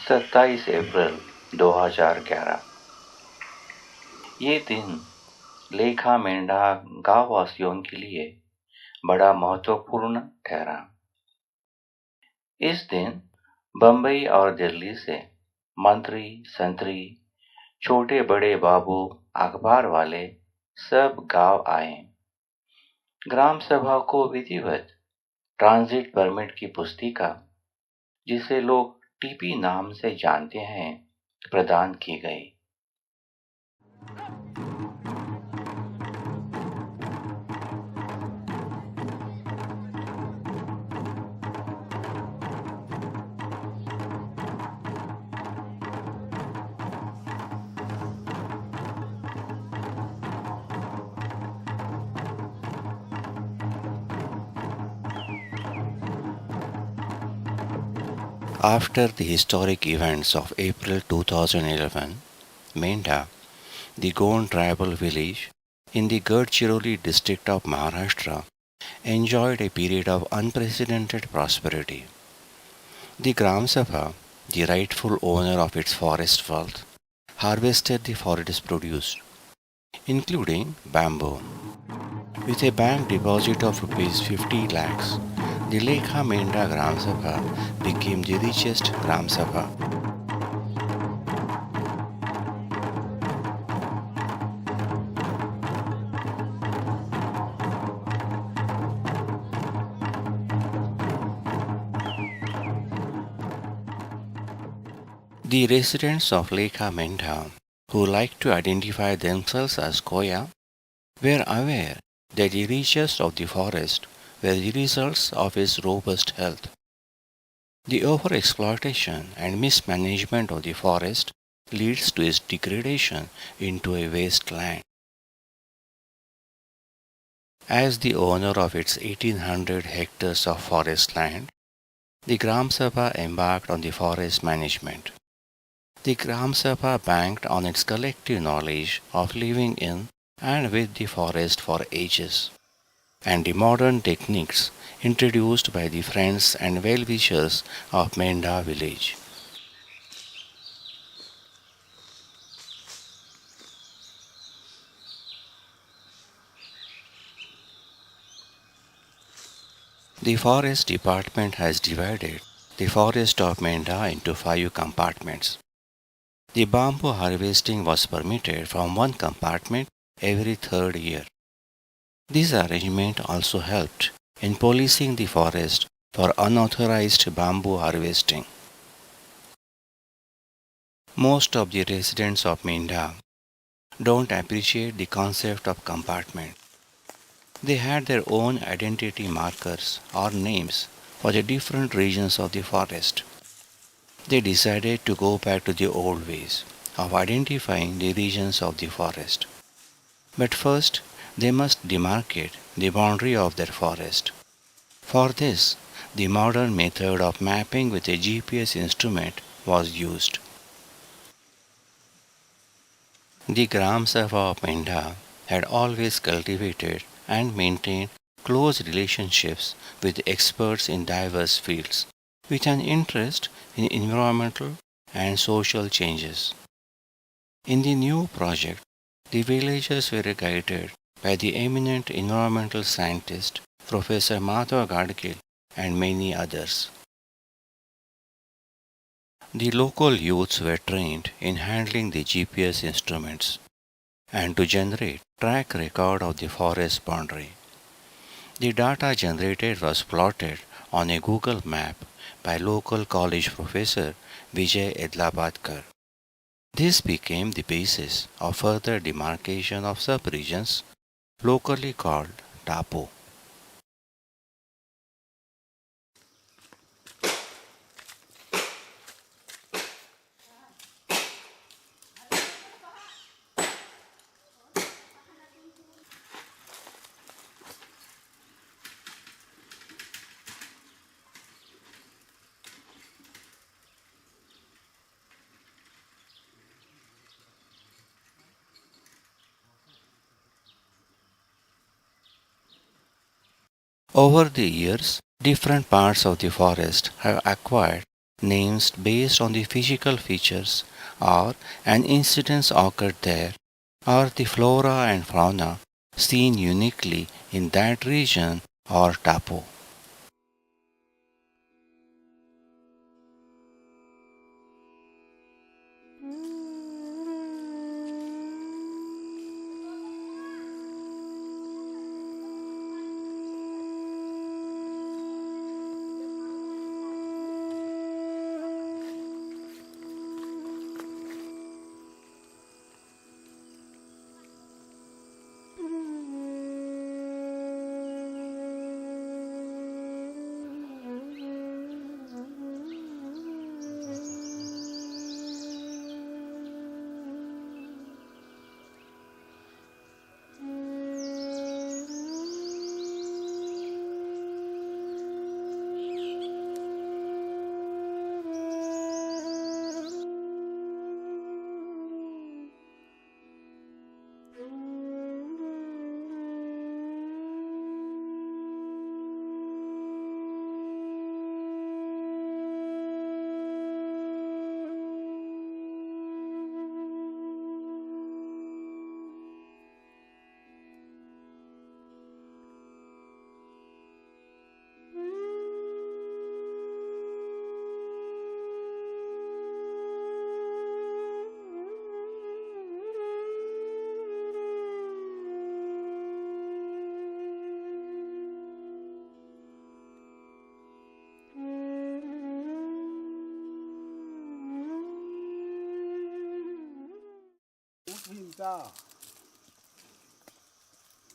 27 अप्रैल 2011। ये दिन लेखा मेंढा गांव वासियों के लिए बड़ा महत्वपूर्ण ठहरा। इस दिन बंबई और दिल्ली से मंत्री, संतरी, छोटे बड़े बाबू, अखबार वाले सब गांव आए। ग्राम सभा को विधिवत ट्रांजिट परमिट की पुस्तिका, जिसे लोग टीपी नाम से जानते हैं, प्रदान की गई। After the historic events of April 2011, Menda, the Gond tribal village in the Gadchiroli district of Maharashtra, enjoyed a period of unprecedented prosperity. The Gram Sabha, the rightful owner of its forest wealth, harvested the forest produce, including bamboo. With a bank deposit of rupees 50 lakhs, the Lekha Menda Gram Sabha became the richest Gram Sabha. The residents of Lekha Menda, who liked to identify themselves as Koya, were aware that the riches of the forest were the results of its robust health. The overexploitation and mismanagement of the forest leads to its degradation into a wasteland. As the owner of its 1800 hectares of forest land, the Gram Sabha embarked on the forest management. The Gram Sabha banked on its collective knowledge of living in and with the forest for ages, and the modern techniques introduced by the friends and well-wishers of Menda village. The forest department has divided the forest of Menda into 5 compartments. The bamboo harvesting was permitted from one compartment every third year. This arrangement also helped in policing the forest for unauthorized bamboo harvesting. Most of the residents of Minda don't appreciate the concept of compartment. They had their own identity markers or names for the different regions of the forest. They decided to go back to the old ways of identifying the regions of the forest. But first, they must demarcate the boundary of their forest. For this, the modern method of mapping with a GPS instrument was used. The Gram Sabha of Menda had always cultivated and maintained close relationships with experts in diverse fields, with an interest in environmental and social changes. In the new project, the villagers were guided by the eminent environmental scientist Professor Madhav Gadkil and many others. The local youths were trained in handling the GPS instruments and to generate track record of the forest boundary. The data generated was plotted on a Google map by local college professor Vijay Edlabadkar. This became the basis of further demarcation of sub-regions, locally called TAPO. Over the years, different parts of the forest have acquired names based on the physical features or an incident occurred there, or the flora and fauna seen uniquely in that region or tapu.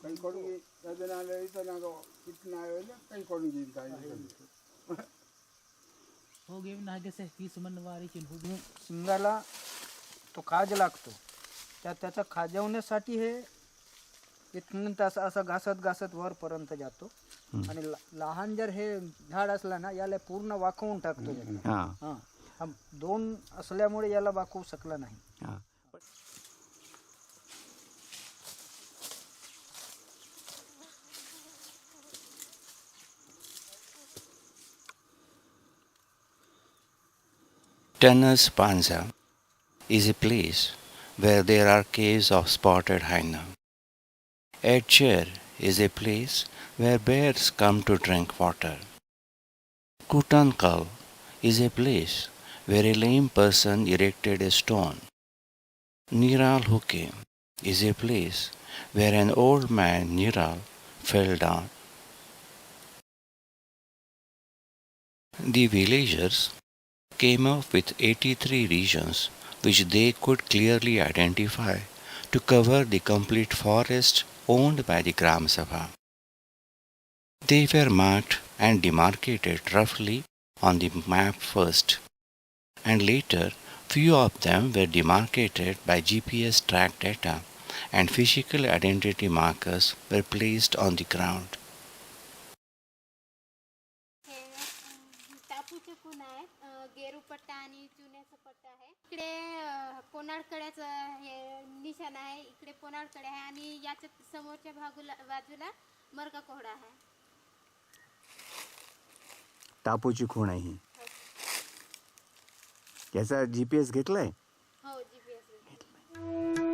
कई ಕೊಡುಗೆ ಅದನಾಲ ಇದನಾಗ ಇಟ್ನಾಯಲ್ಲ कई ಕೊಡುಗೆ ಅಂತ हो गे नागे से ही समन्वयारी चिन्ह शिंगाला तो खाज लागतो त्याचा खाजवण्यासाठी हे इथून तसा असा घासत वरपर्यंत जातो आणि लहान जर हे झाड असला ना याला पूर्ण वाकवून टाकतो. हा दोन असल्यामुळे याला वाकवू शकला नाही. Tennis Panza is a place where there are caves of spotted hyena. Edger is a place where bears come to drink water. Kutankal is a place where a lame person erected a stone. Niral Huke is a place where an old man, Niral, fell down. The villagers came up with 83 regions which they could clearly identify to cover the complete forest owned by the Gram Sabha. They were marked and demarcated roughly on the map first, and later few of them were demarcated by GPS track data and physical identity markers were placed on the ground. टापूचे खूण आहेत, गेरू पट्टा आणि चुन्याचा पट्टा आहे. इकडे कोणाळकड्याचं हे निशाण आहे, इकडे कोणाळकडे आहे आणि याच्या समोरच्या बाजूला मरका कोहडा आहे. टापूची खूण आहे ही. याचा GPS घेतलाय? हो, GPS घेतलाय.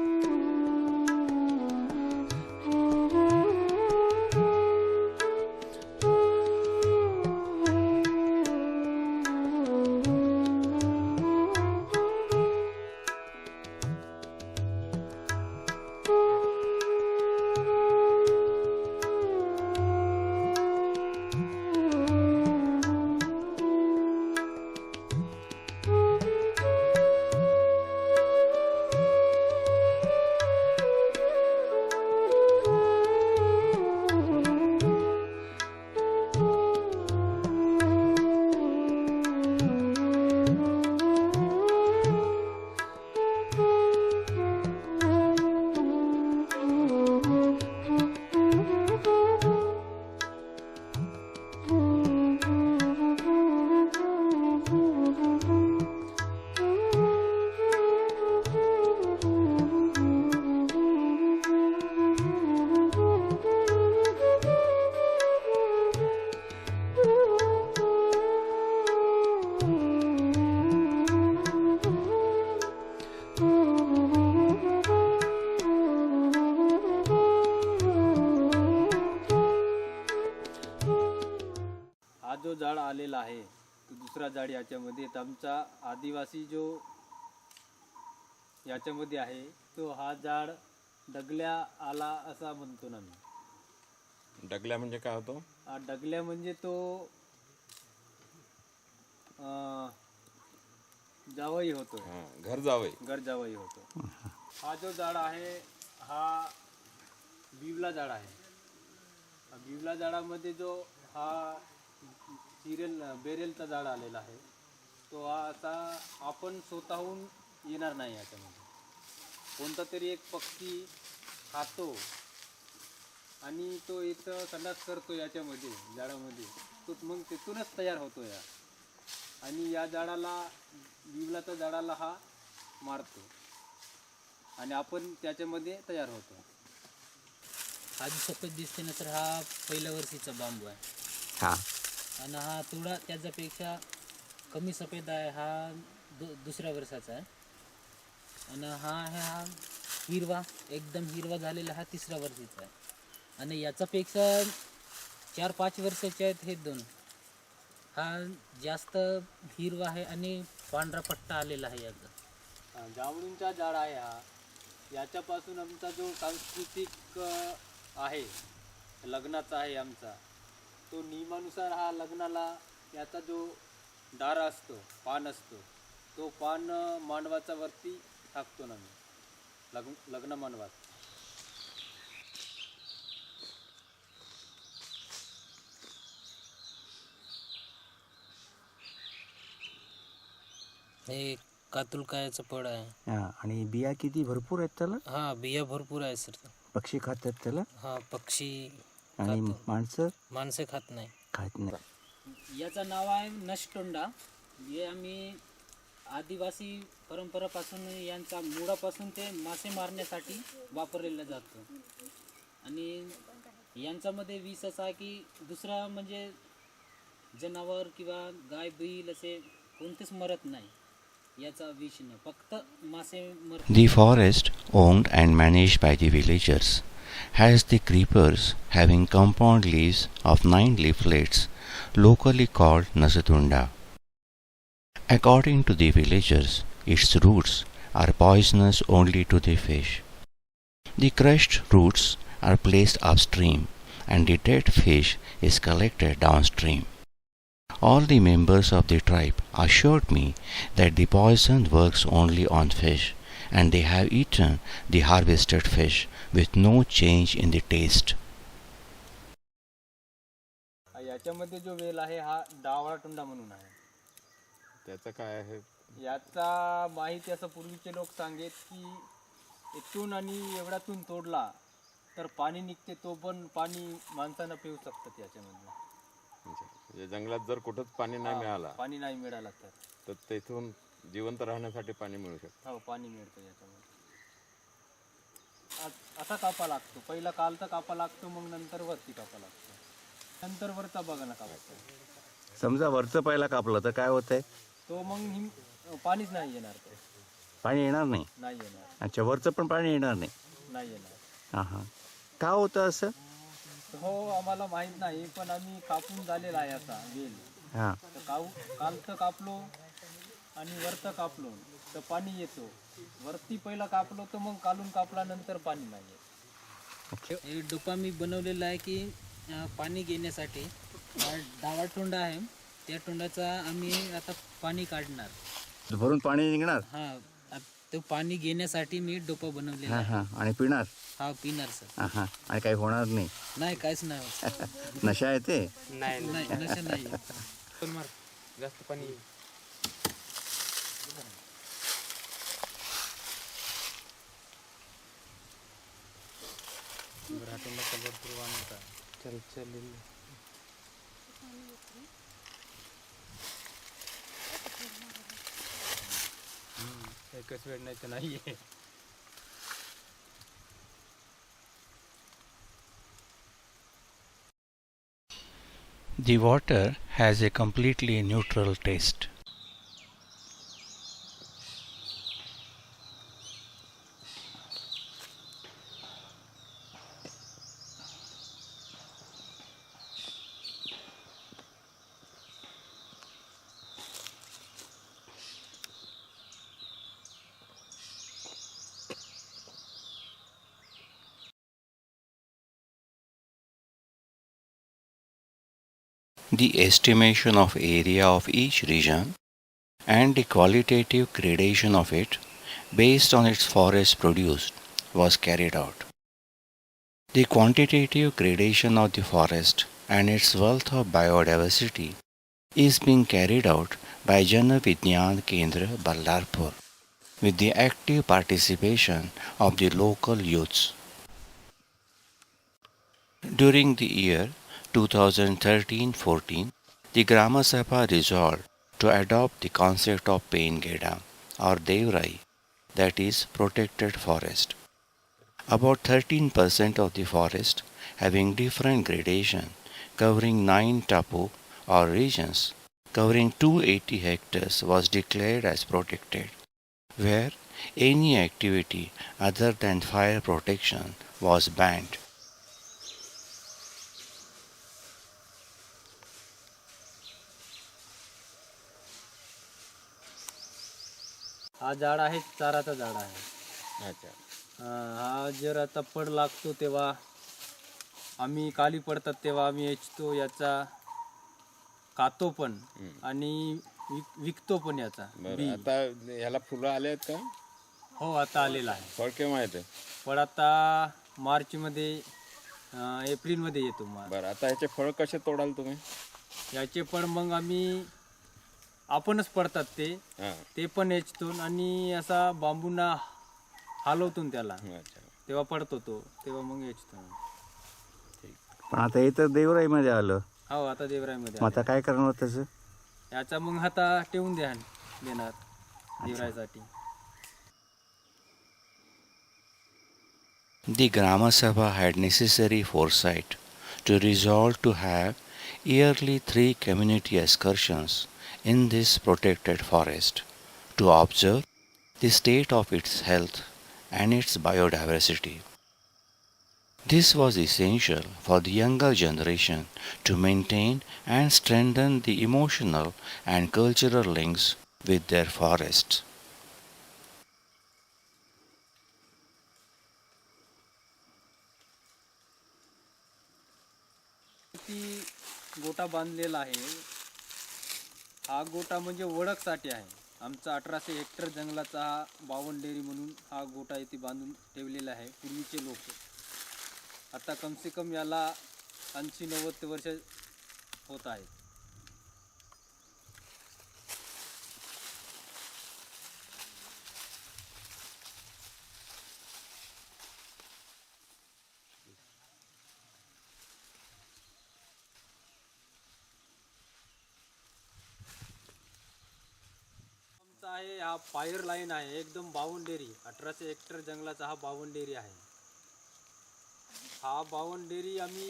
आलेला आहे तो दुसरा झाड याच्यामध्ये, तर आमचा आदिवासी जो याच्यामध्ये आहे तो हा झाड डगल्या आला असा म्हणतो ना मी. डगल्या म्हणजे काय होतो? डगल्या म्हणजे तो जावई होतो, घर जावई. घर जावई होतो. हा जो झाड आहे हा बिवला झाड आहे. बिवला झाडामध्ये जो हा बेरेलचा झाड आलेला आहे तो आता आपण स्वतःहून येणार नाही. याच्यामध्ये कोणता तरी एक पक्षी खातो आणि तो इथं संडास करतो याच्यामध्ये झाडामध्ये, तो मग तिथूनच तयार होतो या. आणि या झाडाला बिवलाच्या झाडाला हा मारतो आणि आपण त्याच्यामध्ये तयार होतो. हा जो सफेद दिसते ना तर हा पहिल्या वर्षीचा बांबू आहे. हा आणि हा थोडा त्याच्यापेक्षा कमी सफेद आहे, हा दुसऱ्या वर्षाचा आहे. आणि हा हिरवा एकदम हिरवा झालेला हा तिसऱ्या वर्षीचा आहे. आणि याच्यापेक्षा 4-5 वर्षाचे आहेत हे दोन. हा जास्त हिरवा आहे आणि पांढरा पट्टा आलेला आहे याचा. जांभळींचा झाड आहे हा. याच्यापासून आमचा जो सांस्कृतिक आहे लग्नाचा आहे आमचा, तो नियमानुसार हा लग्नाला याचा जो दार असतो, पान असतो, तो पान मांडवाचा वरती टाकतो ना मी लग्न मांडवात. हे कातुलकायाचं फळ आहे. हा आणि बिया किती भरपूर आहेत त्याला? हा बिया भरपूर आहे सर. पक्षी खातात त्याला हा पक्षी आणि खातो. माणसं खात नाही. खात नाही. याचं नाव आहे नशटोंडा. हे आम्ही आदिवासी परंपरापासून यांचा मुळापासून ते मासे मारण्यासाठी वापरलेला जातो. आणि यांच्यामध्ये विष असा आहे की दुसरा म्हणजे जनावर किंवा गाय बैल असे कोणतेच मरत नाही याचा विष न, फक्त मासे मरतात. The forest, owned and managed by the villagers, has the creepers having compound leaves of 9 leaflets, locally called Nasatunda. According to the villagers, its roots are poisonous only to the fish. The crushed roots are placed upstream and the dead fish is collected downstream. All the members of the tribe assured me that the poison works only on fish, and they have eaten the harvested fish with no change in the taste. याच्यामध्ये जो well आहे हा डावळाटुंडा म्हणून आहे. त्याचं काय आहे? याचा माहिती असं पूर्वीचे लोक सांगेत की इथून आणि एवढ्यातून तोडला तर पाणी निघते, तो पण पाणी माणसांना पिऊ शकतात याच्यामध्ये. म्हणजे जंगलात जर कुठंच पाणी नाही मिळाला, पाणी नाही मिळालं तर तेथून जिवंत राहण्यासाठी पाणी मिळू शकतं. हो पाणी मिळतं याच्यामध्ये. असा कापा लागतो, पहिला कालचा कापा लागतो, मग नंतर वरती कापा लागतो, नंतर वरचा बघायला कापायचा. समजा वरचं पहिला कापलं तर काय होतंय? तो मग पाणीच नाही येणार, तो पाणी येणार नाही. नाही येणार. अच्छा, वरचं पण पाणी येणार नाही. नाही येणार. हां हां, का होतं असं? हो आम्हाला माहित नाही, पण आम्ही कापून झालेला आहे आता वेल. हां, तर कालचं कापलो आणि वरचं कापलो तर पाणी येतो. वरती पहिला कापलो तर मग कालून कापल्यानंतर पाणी नाही येत. हे डोपा मी बनवलेला आहे की पाणी घेण्यासाठी. डावा टोंडा आहे, त्या टोंडाचा आम्ही आता पाणी काढणार, भरून पाणी निघणार. हा तो पाणी घेण्यासाठी मी डोपा बनवलेला हां आहे. हां, आणि पिणार. हा पिणार सर. हां हां, आणि काही होणार नाही. नाही काहीच नाही होत. नशा येते. नाही नशा नाही. जास्त पाणी एकच वेळ नाही तर नाही. The water has a completely neutral taste. The estimation of area of each region and the qualitative gradation of it based on its forest produced was carried out. The quantitative gradation of the forest and its wealth of biodiversity is being carried out by Jana Vigyan Kendra Ballarpur with the active participation of the local youths. During the year 2013-14, the Grama Sabha resolved to adopt the concept of Paingeda or Devrai, that is protected forest. About 13% of the forest having different gradation covering 9 tapu or regions covering 280 hectares was declared as protected, where any activity other than fire protection was banned. हा झाड आहे चाराचं झाड आहे. अच्छा. हा जर आता per लागतो तेव्हा आम्ही काली पडतात तेव्हा आम्ही याचतो याचा खातो पण आणि विकतो पण याचा बरं बी. आता ह्याला फुलं आले आहेत का? हो आता आलेला आहे. फळ केव्हा येते? पण आता मार्चमध्ये एप्रिलमध्ये येतो माल. बरं आता ह्याचे फळ कसे तोडाल तुम्ही? याचे पण मग आम्ही आपणच पडतात हां. ते पण वेचतो आणि असा बांबूंना हलवतो त्याला अच्छा. तेव्हा पडतो तो तेव्हा मग वेचतो. पण आता हे तर देवराईमध्ये आलं, हो आता देवरायमध्ये मग आता काय करणार त्याचं? याचा मग आता ठेवून देणार देवरायसाठी. The Grama Sabha had necessary foresight to resolve to have yearly 3 community excursions in this protected forest to observe the state of its health and its biodiversity. This was essential for the younger generation to maintain and strengthen the emotional and cultural links with their forests. ती गोटा बांधलेला आहे. हा गोटा म्हणजे ओळखसाठी आहे. आमचा 1800 Hector जंगलाचा हा बावनडेरी म्हणून हा गोटा इथे बांधून ठेवलेला आहे. पूर्वीचे लोक आता कमसे कम याला 80-90 वर्ष होत आहेत. आहे हा फायर लाईन आहे एकदम बावनडेरी 1800 हेक्टर जंगलाचा हा बावनडेरी आहे. हा बावनडेरी आम्ही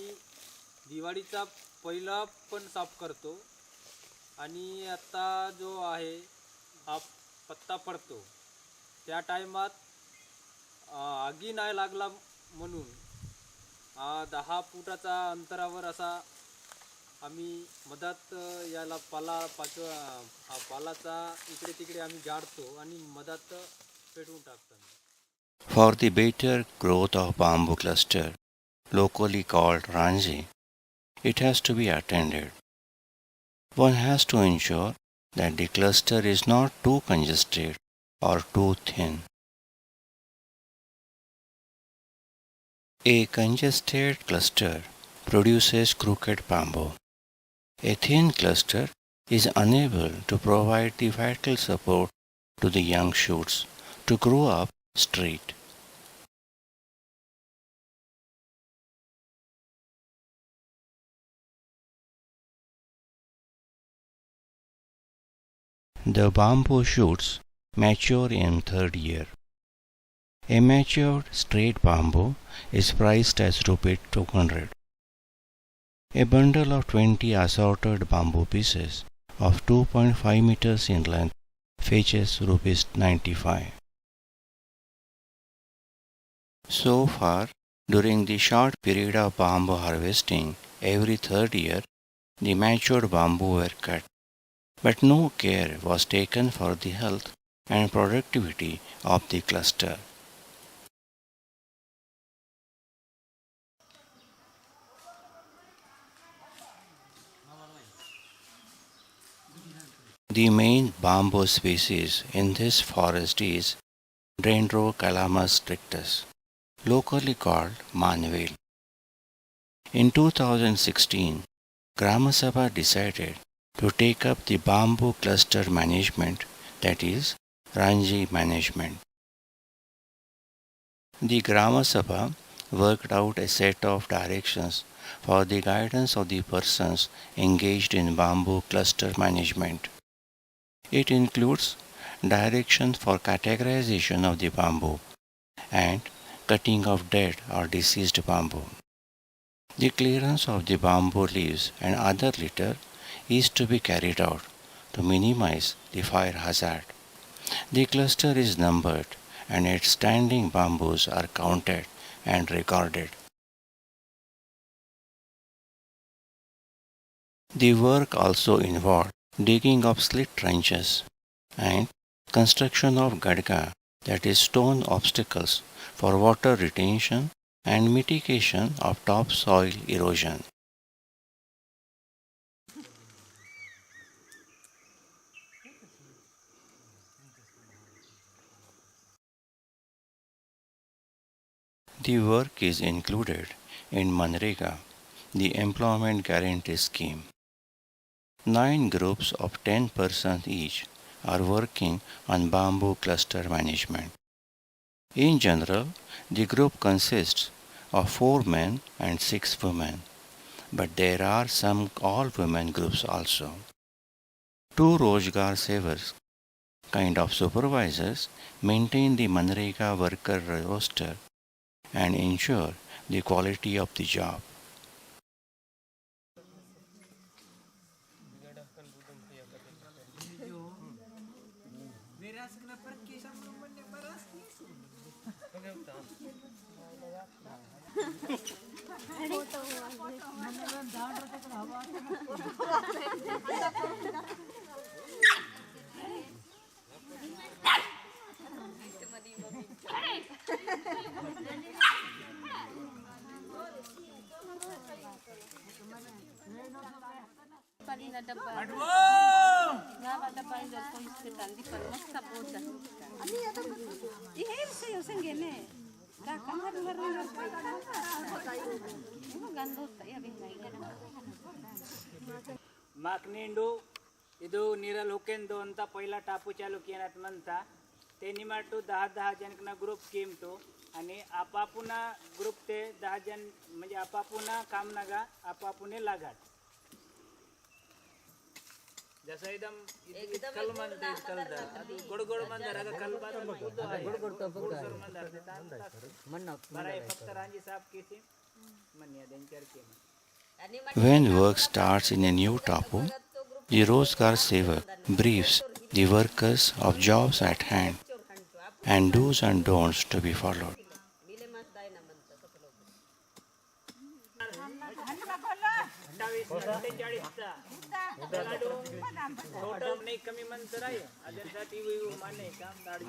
दिवाळीचा पहिला पण साफ करतो आणि आता जो आहे हा पत्ता पडतो त्या टायमात आगी नाही लागला म्हणून 10 फुटाचा अंतरावर असा आम्ही मधात याला पालाचा इकडे तिकडे आम्ही जाडतो आणि मधात पेटवून टाकतो. For the better growth of bamboo cluster, locally called ranji, it has to be attended. One has to ensure that the cluster is not too congested or too thin. A congested cluster produces crooked bamboo. A thin cluster is unable to provide the vital support to the young shoots to grow up straight. The bamboo shoots mature in 3rd year. A matured straight bamboo is priced as Rs 200. A bundle of 20 assorted bamboo pieces of 2.5 meters in length fetches Rs 95. So far, during the short period of bamboo harvesting every 3rd year, the matured bamboo were cut, but no care was taken for the health and productivity of the cluster. The main bamboo species in this forest is Dendrocalamus strictus, locally called Manvel. In 2016, Grama Sabha decided to take up the bamboo cluster management, that is, Ranji management. The Grama Sabha worked out a set of directions for the guidance of the persons engaged in bamboo cluster management. It includes directions for categorization of the bamboo and cutting of dead or deceased bamboo. The clearance of the bamboo leaves and other litter is to be carried out to minimize the fire hazard. The cluster is numbered and its standing bamboos are counted and recorded. The work also involved digging of slit trenches and construction of gadga, that is stone obstacles for water retention and mitigation of topsoil erosion. The work is included in Manrega, the Employment Guarantee Scheme. 9 groups of 10 persons each are working on bamboo cluster management. In general, the group consists of 4 men and 6 women, but there are some all-women groups also. 2 Rojgar Severs, kind of supervisors, maintain the Manrega worker roster and ensure the quality of the job. ಮಾಕ್ನಿಂಡು ಇದು ನೀರಲ್ಲಿ ಹುಕ್ಕೆಂದು ಅಂತ पहिला टापू चालू केल्यात म्हणता त्यांनी माटू 10 जनकना group Kemto आणि आपापुना ग्रुप ते 10 जन म्हणजे आपापुना काम नागा आपापुने लागात जसं एकदम कल म्हणते कलदा गोड मंदार अगर कल बात गोड मंदार बराय फक्त रांजी साहब केसी मन्या देंचर के When work starts in a new tapu, the Rozgar Sevak briefs the workers of jobs at hand and do's and don'ts to be followed. कमी मंत्र आहे अजूनसाठी माने काम दाढी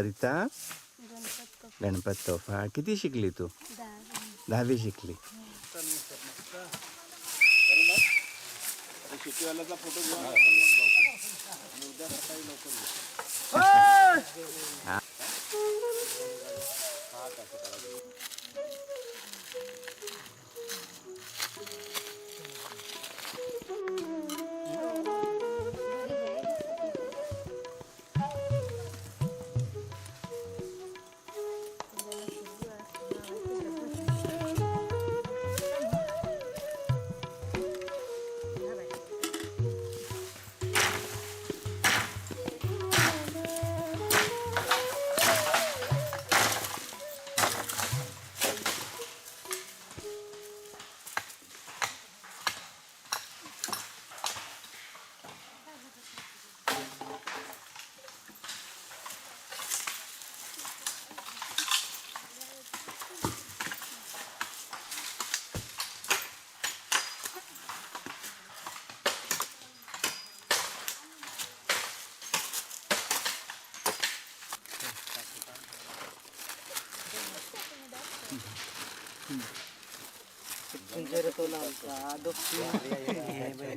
सरिता गणपत तोफा. किती शिकली तू? 10वी शिकली. शेतीवाल्याचा फोटो घेऊन उद्या सकाळी लवकर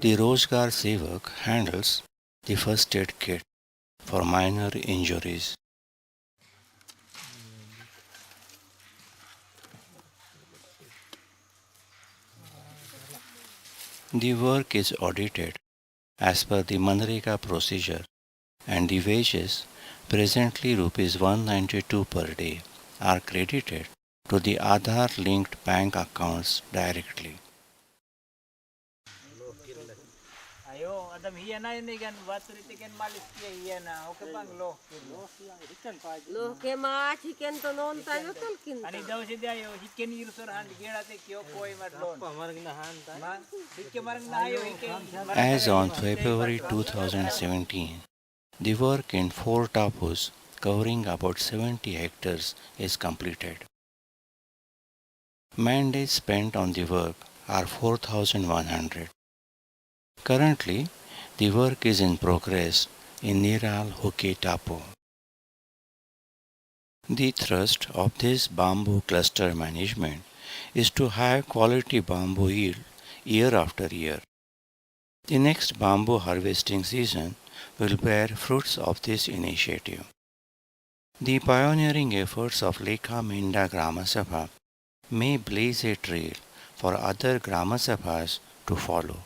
The Rozgar Sevak handles the first aid kit for minor injuries. The work is audited as per the Manrega procedure, and the wages, presently rupees 192 per day, are credited to the Aadhaar linked bank accounts directly. As on February 2017, the work in 4 tapus covering about 70 hectares is completed. Man days spent on the work are 4,100. Currently, the work is in progress in Niral Hoke Tapu. The thrust of this bamboo cluster management is to have quality bamboo yield year after year. The next bamboo harvesting season will bear fruits of this initiative. The pioneering efforts of Lekha Minda Grama Sabha may blaze a trail for other Grama Sabhas to follow.